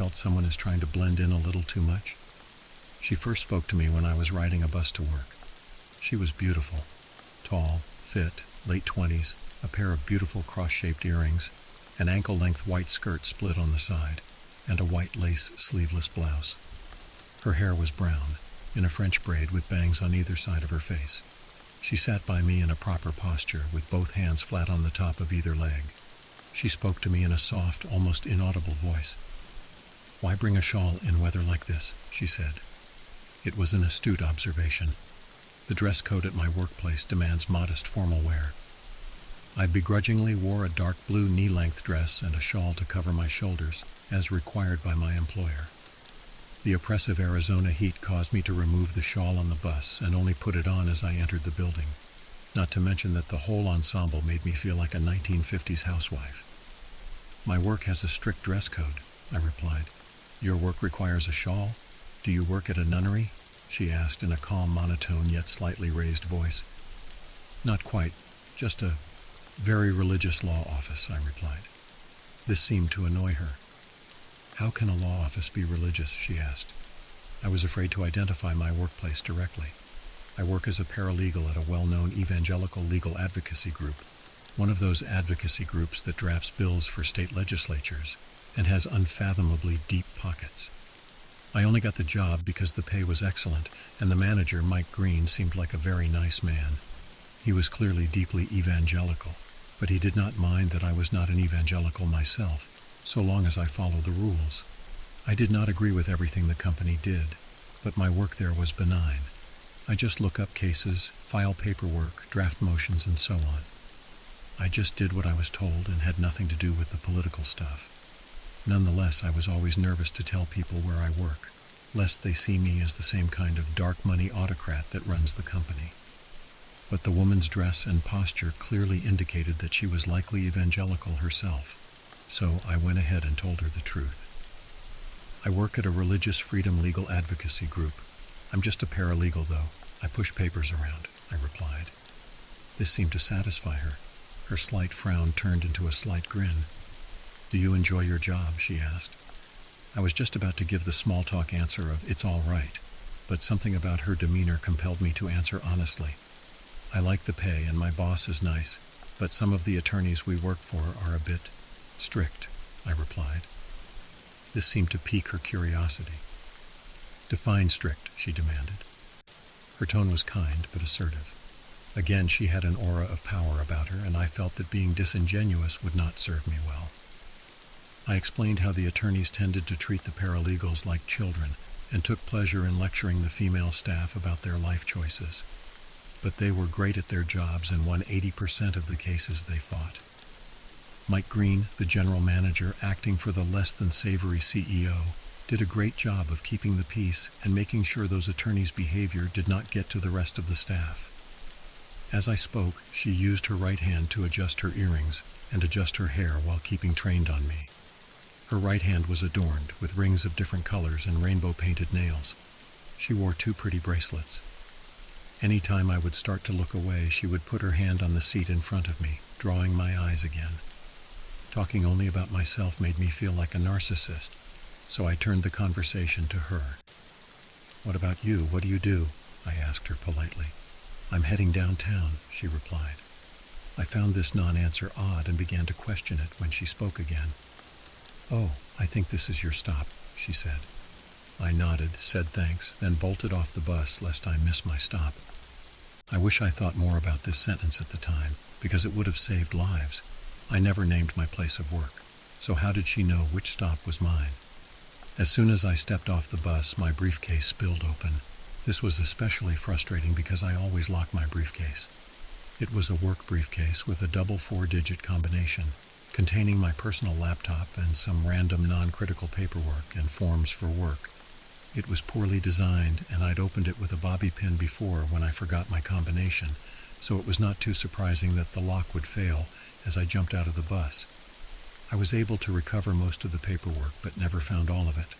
felt someone is trying to blend in a little too much? She first spoke to me when I was riding a bus to work. She was beautiful, tall, fit, late 20s, a pair of beautiful cross-shaped earrings, an ankle-length white skirt split on the side, and a white lace sleeveless blouse. Her hair was brown, in a French braid with bangs on either side of her face. She sat by me in a proper posture, with both hands flat on the top of either leg. She spoke to me in a soft, almost inaudible voice. "Why bring a shawl in weather like this?" she said. It was an astute observation. The dress code at my workplace demands modest formal wear. I begrudgingly wore a dark blue knee-length dress and a shawl to cover my shoulders, as required by my employer. The oppressive Arizona heat caused me to remove the shawl on the bus and only put it on as I entered the building, not to mention that the whole ensemble made me feel like a 1950s housewife. "My work has a strict dress code," I replied. "Your work requires a shawl? Do you work at a nunnery?" she asked in a calm, monotone yet slightly raised voice. "Not quite, just a very religious law office," I replied. This seemed to annoy her. "How can a law office be religious?" she asked. I was afraid to identify my workplace directly. I work as a paralegal at a well-known evangelical legal advocacy group, one of those advocacy groups that drafts bills for state legislatures and has unfathomably deep pockets. I only got the job because the pay was excellent, and the manager, Mike Green, seemed like a very nice man. He was clearly deeply evangelical, but he did not mind that I was not an evangelical myself, so long as I followed the rules. I did not agree with everything the company did, but my work there was benign. I just look up cases, file paperwork, draft motions, and so on. I just did what I was told and had nothing to do with the political stuff. Nonetheless, I was always nervous to tell people where I work, lest they see me as the same kind of dark money autocrat that runs the company. But the woman's dress and posture clearly indicated that she was likely evangelical herself, so I went ahead and told her the truth. "I work at a religious freedom legal advocacy group. I'm just a paralegal, though. I push papers around," I replied. This seemed to satisfy her. Her slight frown turned into a slight grin. "Do you enjoy your job?" she asked. I was just about to give the small-talk answer of "it's all right," but something about her demeanor compelled me to answer honestly. "I like the pay and my boss is nice, but some of the attorneys we work for are a bit strict," I replied. This seemed to pique her curiosity. "Define strict," she demanded. Her tone was kind but assertive. Again, she had an aura of power about her, and I felt that being disingenuous would not serve me well. I explained how the attorneys tended to treat the paralegals like children and took pleasure in lecturing the female staff about their life choices. But they were great at their jobs and won 80% of the cases they fought. Mike Green, the general manager acting for the less-than-savory CEO, did a great job of keeping the peace and making sure those attorneys' behavior did not get to the rest of the staff. As I spoke, she used her right hand to adjust her earrings and adjust her hair while keeping trained on me. Her right hand was adorned with rings of different colors and rainbow-painted nails. She wore 2 pretty bracelets. Any time I would start to look away, she would put her hand on the seat in front of me, drawing my eyes again. Talking only about myself made me feel like a narcissist, so I turned the conversation to her. "What about you? What do you do?" I asked her politely. "I'm heading downtown," she replied. I found this non-answer odd and began to question it when she spoke again. "Oh, I think this is your stop," she said. I nodded, said thanks, then bolted off the bus lest I miss my stop. I wish I thought more about this sentence at the time, because it would have saved lives. I never named my place of work, so how did she know which stop was mine? As soon as I stepped off the bus, my briefcase spilled open. This was especially frustrating because I always lock my briefcase. It was a work briefcase with a double 4-digit combination, containing my personal laptop and some random non-critical paperwork and forms for work. It was poorly designed, and I'd opened it with a bobby pin before when I forgot my combination, so it was not too surprising that the lock would fail as I jumped out of the bus. I was able to recover most of the paperwork, but never found all of it.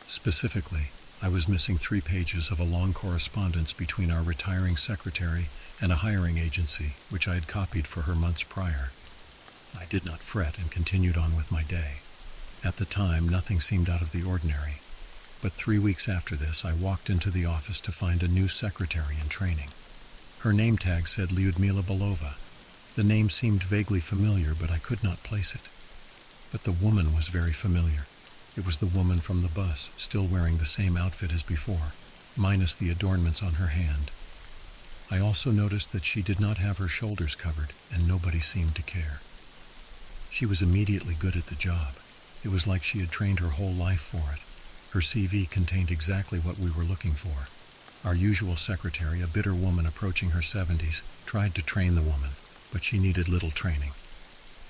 Specifically, I was missing 3 pages of a long correspondence between our retiring secretary and a hiring agency, which I had copied for her months prior. I did not fret and continued on with my day. At the time, nothing seemed out of the ordinary, but 3 weeks after this, I walked into the office to find a new secretary in training. Her name tag said Lyudmila Belova. The name seemed vaguely familiar, but I could not place it. But the woman was very familiar. It was the woman from the bus, still wearing the same outfit as before, minus the adornments on her hand. I also noticed that she did not have her shoulders covered, and nobody seemed to care. She was immediately good at the job. It was like she had trained her whole life for it. Her CV contained exactly what we were looking for. Our usual secretary, a bitter woman approaching her 70s, tried to train the woman, but she needed little training.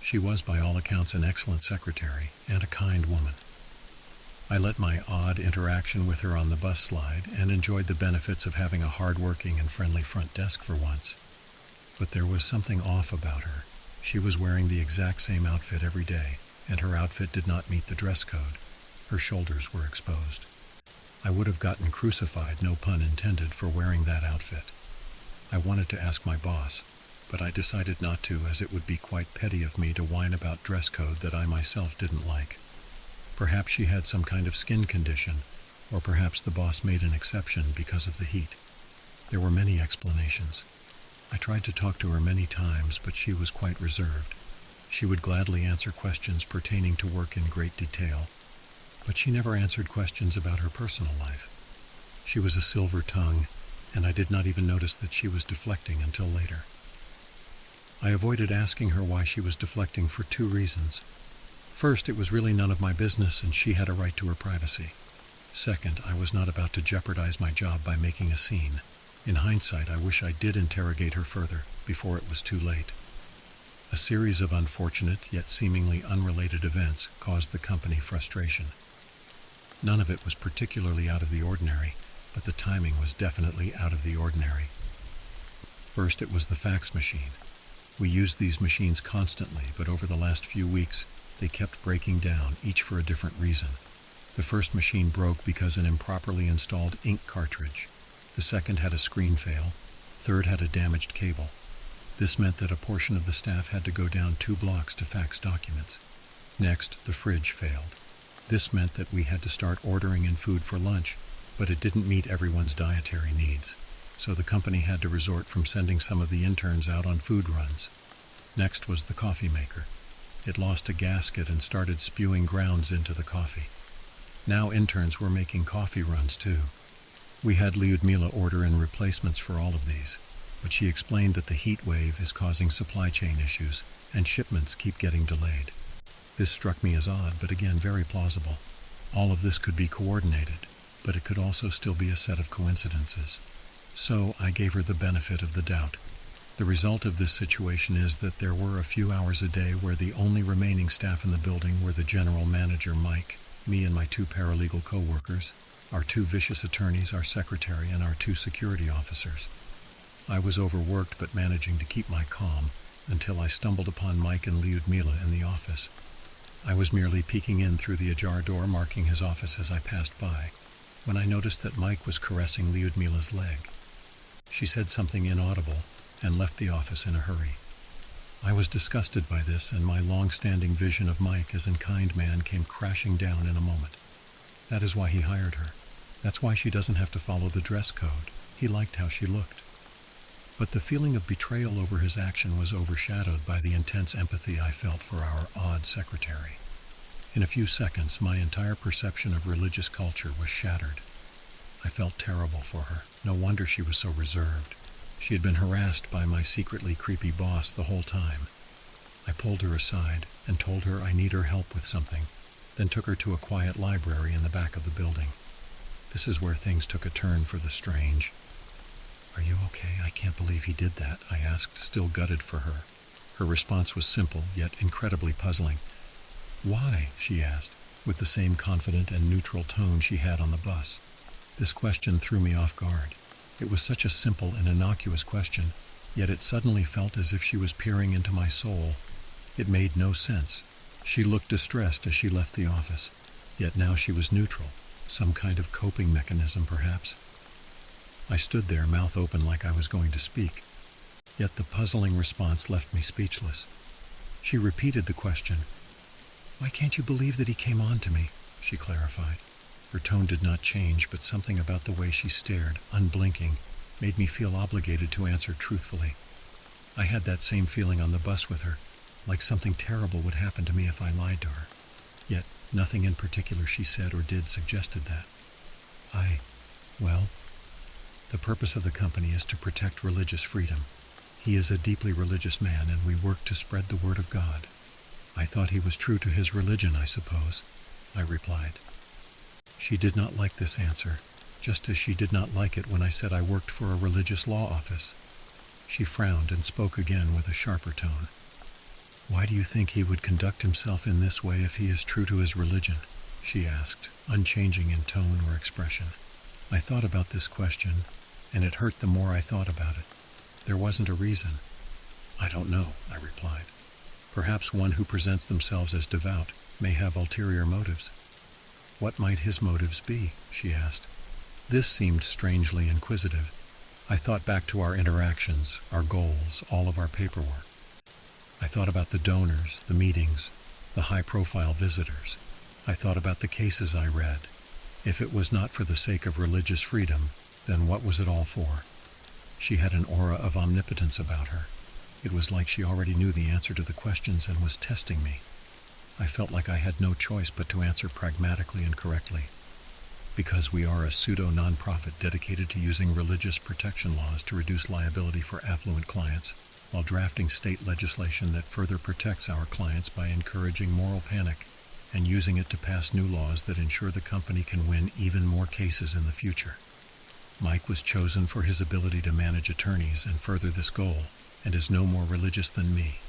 She was, by all accounts, an excellent secretary and a kind woman. I let my odd interaction with her on the bus slide and enjoyed the benefits of having a hard-working and friendly front desk for once. But there was something off about her. She was wearing the exact same outfit every day, and her outfit did not meet the dress code. Her shoulders were exposed. I would have gotten crucified, no pun intended, for wearing that outfit. I wanted to ask my boss, but I decided not to, as it would be quite petty of me to whine about dress code that I myself didn't like. Perhaps she had some kind of skin condition, or perhaps the boss made an exception because of the heat. There were many explanations. I tried to talk to her many times, but she was quite reserved. She would gladly answer questions pertaining to work in great detail, but she never answered questions about her personal life. She was a silver tongue, and I did not even notice that she was deflecting until later. I avoided asking her why she was deflecting for 2 reasons. First, it was really none of my business, and she had a right to her privacy. Second, I was not about to jeopardize my job by making a scene. In hindsight, I wish I did interrogate her further, before it was too late. A series of unfortunate, yet seemingly unrelated events caused the company frustration. None of it was particularly out of the ordinary, but the timing was definitely out of the ordinary. First, it was the fax machine. We used these machines constantly, but over the last few weeks, they kept breaking down, each for a different reason. The first machine broke because an improperly installed ink cartridge. The second had a screen fail. Third had a damaged cable. This meant that a portion of the staff had to go down 2 blocks to fax documents. Next, the fridge failed. This meant that we had to start ordering in food for lunch, but it didn't meet everyone's dietary needs. So the company had to resort from sending some of the interns out on food runs. Next was the coffee maker. It lost a gasket and started spewing grounds into the coffee. Now interns were making coffee runs too. We had Lyudmila order in replacements for all of these, but she explained that the heat wave is causing supply chain issues, and shipments keep getting delayed. This struck me as odd, but again very plausible. All of this could be coordinated, but it could also still be a set of coincidences. So I gave her the benefit of the doubt. The result of this situation is that there were a few hours a day where the only remaining staff in the building were the general manager, Mike, me and my 2 paralegal co-workers, our 2 vicious attorneys, our secretary, and our 2 security officers. I was overworked but managing to keep my calm until I stumbled upon Mike and Lyudmila in the office. I was merely peeking in through the ajar door, marking his office as I passed by, when I noticed that Mike was caressing Lyudmila's leg. She said something inaudible and left the office in a hurry. I was disgusted by this, and my long-standing vision of Mike as a kind man came crashing down in a moment. That is why he hired her. That's why she doesn't have to follow the dress code. He liked how she looked. But the feeling of betrayal over his action was overshadowed by the intense empathy I felt for our odd secretary. In a few seconds, my entire perception of religious culture was shattered. I felt terrible for her. No wonder she was so reserved. She had been harassed by my secretly creepy boss the whole time. I pulled her aside and told her I need her help with something, then took her to a quiet library in the back of the building. This is where things took a turn for the strange. "Are you okay? I can't believe he did that," I asked, still gutted for her. Her response was simple, yet incredibly puzzling. "Why?" she asked, with the same confident and neutral tone she had on the bus. This question threw me off guard. It was such a simple and innocuous question, yet it suddenly felt as if she was peering into my soul. It made no sense. She looked distressed as she left the office, yet now she was neutral, some kind of coping mechanism perhaps. I stood there, mouth open like I was going to speak, yet the puzzling response left me speechless. She repeated the question, "Why can't you believe that he came on to me?" she clarified. Her tone did not change, but something about the way she stared, unblinking, made me feel obligated to answer truthfully. I had that same feeling on the bus with her, like something terrible would happen to me if I lied to her. Yet nothing in particular she said or did suggested that. Well, the purpose of the company is to protect religious freedom. He is a deeply religious man, and we work to spread the word of God. I thought he was true to his religion, I suppose, I replied. She did not like this answer, just as she did not like it when I said I worked for a religious law office. She frowned and spoke again with a sharper tone. "Why do you think he would conduct himself in this way if he is true to his religion?" she asked, unchanging in tone or expression. I thought about this question, and it hurt the more I thought about it. There wasn't a reason. "I don't know," I replied. "Perhaps one who presents themselves as devout may have ulterior motives." "What might his motives be?" she asked. This seemed strangely inquisitive. I thought back to our interactions, our goals, all of our paperwork. I thought about the donors, the meetings, the high-profile visitors. I thought about the cases I read. If it was not for the sake of religious freedom, then what was it all for? She had an aura of omnipotence about her. It was like she already knew the answer to the questions and was testing me. I felt like I had no choice but to answer pragmatically and correctly. Because we are a pseudo-nonprofit dedicated to using religious protection laws to reduce liability for affluent clients, while drafting state legislation that further protects our clients by encouraging moral panic and using it to pass new laws that ensure the company can win even more cases in the future. Mike was chosen for his ability to manage attorneys and further this goal, and is no more religious than me.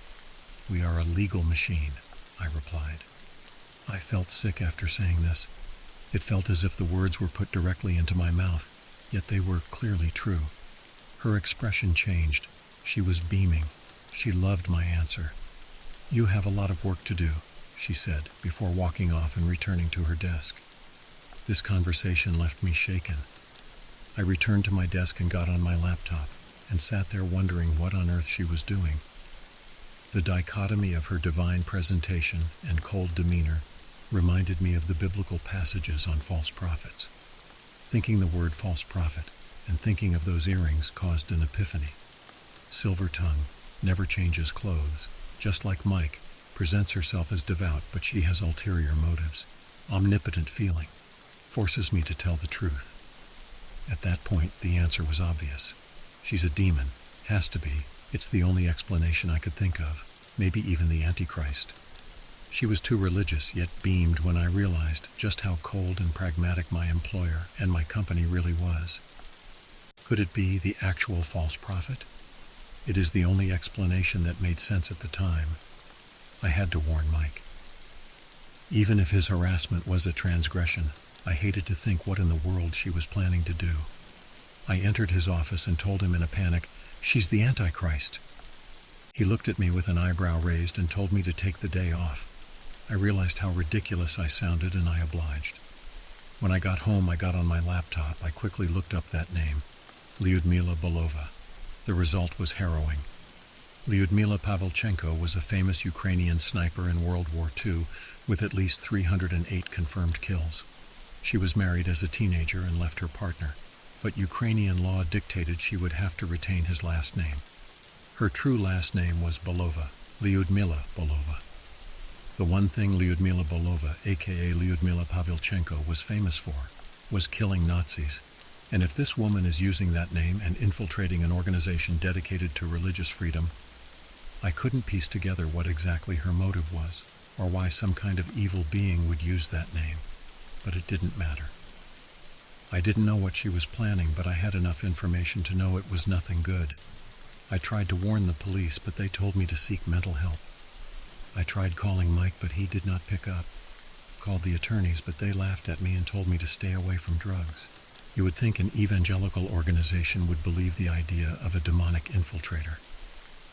We are a legal machine, I replied. I felt sick after saying this. It felt as if the words were put directly into my mouth, yet they were clearly true. Her expression changed. She was beaming. She loved my answer. "You have a lot of work to do," she said, before walking off and returning to her desk. This conversation left me shaken. I returned to my desk and got on my laptop, and sat there wondering what on earth she was doing. The dichotomy of her divine presentation and cold demeanor reminded me of the biblical passages on false prophets. Thinking the word false prophet and thinking of those earrings caused an epiphany. Silver tongue never changes clothes, just like Mike, presents herself as devout, but she has ulterior motives. Omnipotent feeling forces me to tell the truth. At that point, the answer was obvious. She's a demon. Has to be. It's the only explanation I could think of. Maybe even the antichrist. She was too religious, yet beamed when I realized just how cold and pragmatic my employer and my company really was. Could it be the actual false prophet? It is the only explanation that made sense at the time. I had to warn Mike. Even if his harassment was a transgression, I hated to think what in the world she was planning to do. I entered his office and told him in a panic, "She's the Antichrist." He looked at me with an eyebrow raised and told me to take the day off. I realized how ridiculous I sounded, and I obliged. When I got home, I got on my laptop. I quickly looked up that name, Lyudmila Belova. The result was harrowing. Lyudmila Pavlichenko was a famous Ukrainian sniper in World War II with at least 308 confirmed kills. She was married as a teenager and left her partner, but Ukrainian law dictated she would have to retain his last name. Her true last name was Belova, Lyudmila Belova. The one thing Lyudmila Belova, aka Lyudmila Pavlichenko, was famous for was killing Nazis. And if this woman is using that name and infiltrating an organization dedicated to religious freedom, I couldn't piece together what exactly her motive was, or why some kind of evil being would use that name. But it didn't matter. I didn't know what she was planning, but I had enough information to know it was nothing good. I tried to warn the police, but they told me to seek mental help. I tried calling Mike, but he did not pick up. Called the attorneys, but they laughed at me and told me to stay away from drugs. You would think an evangelical organization would believe the idea of a demonic infiltrator.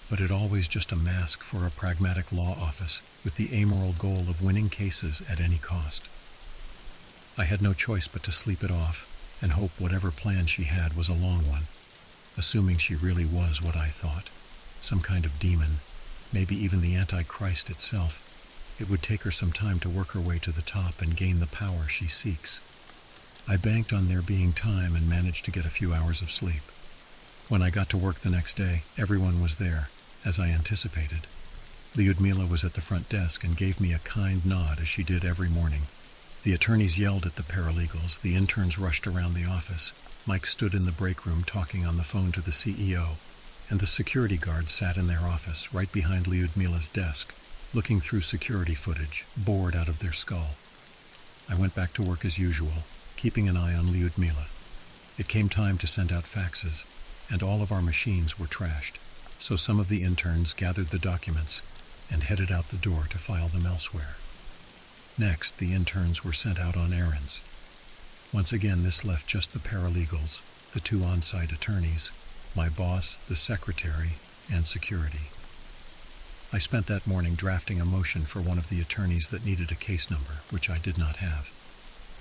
But it always just a mask for a pragmatic law office with the amoral goal of winning cases at any cost. I had no choice but to sleep it off and hope whatever plan she had was a long one, assuming she really was what I thought, some kind of demon, maybe even the Antichrist itself. It would take her some time to work her way to the top and gain the power she seeks. I banked on there being time and managed to get a few hours of sleep. When I got to work the next day, everyone was there, as I anticipated. Lyudmila was at the front desk and gave me a kind nod as she did every morning. The attorneys yelled at the paralegals, the interns rushed around the office, Mike stood in the break room talking on the phone to the CEO, and the security guards sat in their office right behind Lyudmila's desk, looking through security footage, bored out of their skull. I went back to work as usual, keeping an eye on Lyudmila. It came time to send out faxes, and all of our machines were trashed, so some of the interns gathered the documents and headed out the door to file them elsewhere. Next, the interns were sent out on errands. Once again, this left just the paralegals, the two on-site attorneys, my boss, the secretary, and security. I spent that morning drafting a motion for one of the attorneys that needed a case number, which I did not have.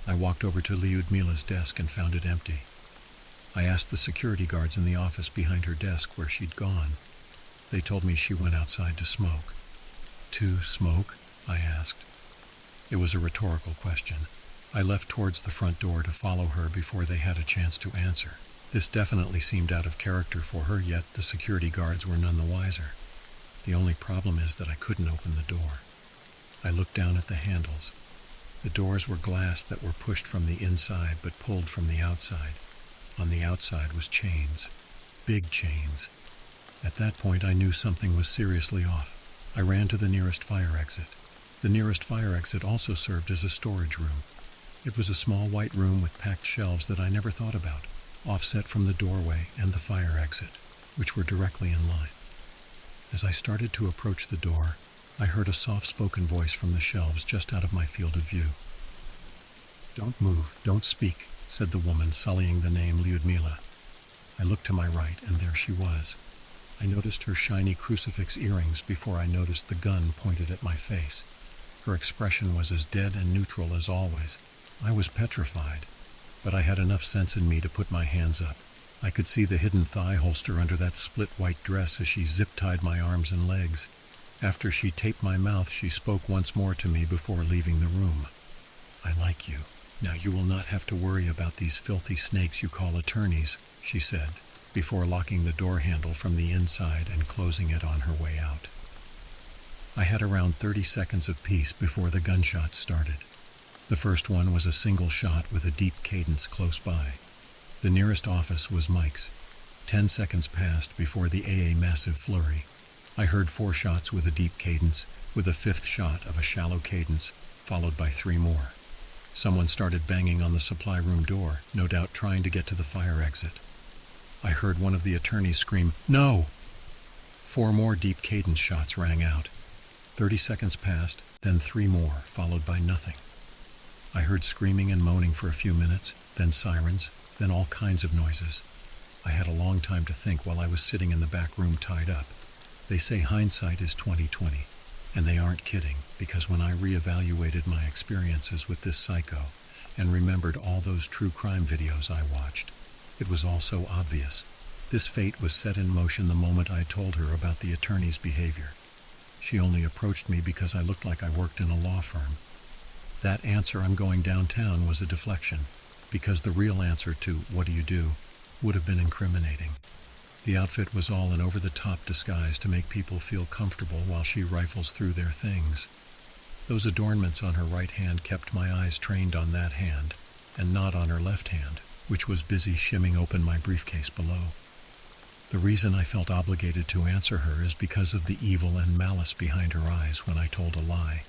I walked over to Lyudmila's desk and found it empty. I asked the security guards in the office behind her desk where she'd gone. They told me she went outside to smoke. To smoke? I asked. It was a rhetorical question. I left towards the front door to follow her before they had a chance to answer. This definitely seemed out of character for her, yet the security guards were none the wiser. The only problem is that I couldn't open the door. I looked down at the handles. The doors were glass that were pushed from the inside but pulled from the outside. On the outside was chains. Big chains. At that point I knew something was seriously off. I ran to the nearest fire exit. The nearest fire exit also served as a storage room. It was a small white room with packed shelves that I never thought about, offset from the doorway and the fire exit, which were directly in line. As I started to approach the door, I heard a soft-spoken voice from the shelves just out of my field of view. "Don't move, don't speak," said the woman, sullying the name Lyudmila. I looked to my right, and there she was. I noticed her shiny crucifix earrings before I noticed the gun pointed at my face. Her expression was as dead and neutral as always. I was petrified, but I had enough sense in me to put my hands up. I could see the hidden thigh holster under that split white dress as she zip-tied my arms and legs. After she taped my mouth, she spoke once more to me before leaving the room. "I like you. Now you will not have to worry about these filthy snakes you call attorneys," she said, before locking the door handle from the inside and closing it on her way out. I had around 30 seconds of peace before the gunshots started. The first one was a single shot with a deep cadence close by. The nearest office was Mike's. 10 seconds passed before the AA massive flurry. I heard 4 shots with a deep cadence, with a 5th shot of a shallow cadence, followed by 3 more. Someone started banging on the supply room door, no doubt trying to get to the fire exit. I heard one of the attorneys scream, "No!" 4 more deep cadence shots rang out. 30 seconds passed, then 3 more, followed by nothing. I heard screaming and moaning for a few minutes, then sirens, then all kinds of noises. I had a long time to think while I was sitting in the back room tied up. They say hindsight is 20/20, and they aren't kidding, because when I reevaluated my experiences with this psycho and remembered all those true crime videos I watched, it was all so obvious. This fate was set in motion the moment I told her about the attorney's behavior. She only approached me because I looked like I worked in a law firm. That answer, "I'm going downtown," was a deflection, because the real answer to "what do you do" would have been incriminating. The outfit was all an over-the-top disguise to make people feel comfortable while she rifles through their things. Those adornments on her right hand kept my eyes trained on that hand, and not on her left hand, which was busy shimming open my briefcase below. The reason I felt obligated to answer her is because of the evil and malice behind her eyes when I told a lie.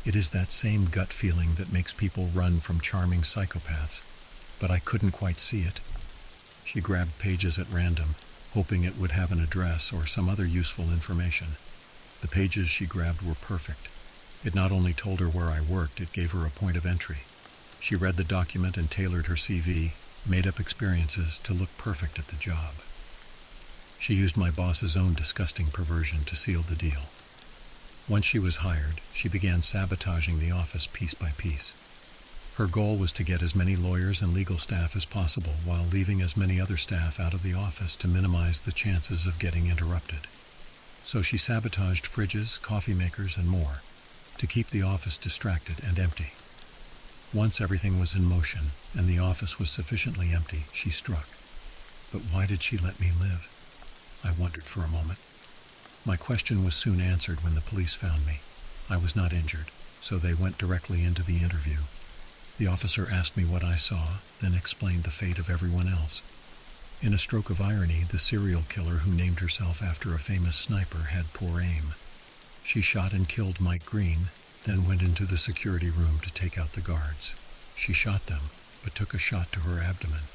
It is that same gut feeling that makes people run from charming psychopaths, but I couldn't quite see it. She grabbed pages at random, hoping it would have an address or some other useful information. The pages she grabbed were perfect. It not only told her where I worked, it gave her a point of entry. She read the document and tailored her CV, made up experiences to look perfect at the job. She used my boss's own disgusting perversion to seal the deal. Once she was hired, she began sabotaging the office piece by piece. Her goal was to get as many lawyers and legal staff as possible while leaving as many other staff out of the office to minimize the chances of getting interrupted. So she sabotaged fridges, coffee makers, and more, to keep the office distracted and empty. Once everything was in motion and the office was sufficiently empty, she struck. But why did she let me live? I wondered for a moment. My question was soon answered when the police found me. I was not injured, so they went directly into the interview. The officer asked me what I saw, then explained the fate of everyone else. In a stroke of irony, the serial killer who named herself after a famous sniper had poor aim. She shot and killed Mike Green, then went into the security room to take out the guards. She shot them, but took a shot to her abdomen.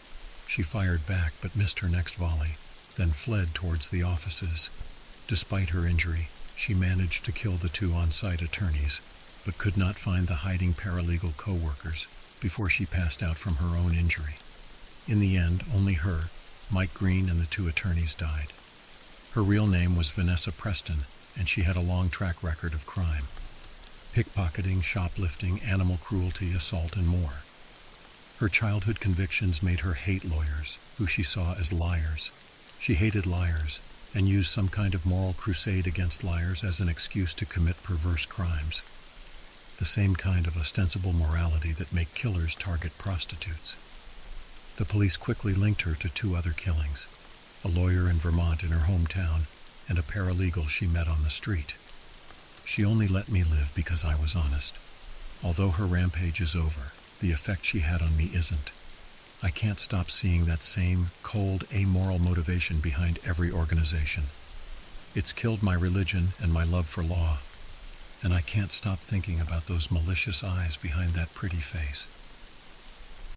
She fired back but missed her next volley, then fled towards the offices. Despite her injury, she managed to kill the 2 on-site attorneys, but could not find the hiding paralegal co-workers before she passed out from her own injury. In the end, only her, Mike Green, and the 2 attorneys died. Her real name was Vanessa Preston, and she had a long track record of crime: pickpocketing, shoplifting, animal cruelty, assault, and more. Her childhood convictions made her hate lawyers, who she saw as liars. She hated liars, and used some kind of moral crusade against liars as an excuse to commit perverse crimes. The same kind of ostensible morality that make killers target prostitutes. The police quickly linked her to 2 other killings: a lawyer in Vermont in her hometown, and a paralegal she met on the street. She only let me live because I was honest. Although her rampage is over, the effect she had on me isn't. I can't stop seeing that same cold, amoral motivation behind every organization. It's killed my religion and my love for law, and I can't stop thinking about those malicious eyes behind that pretty face.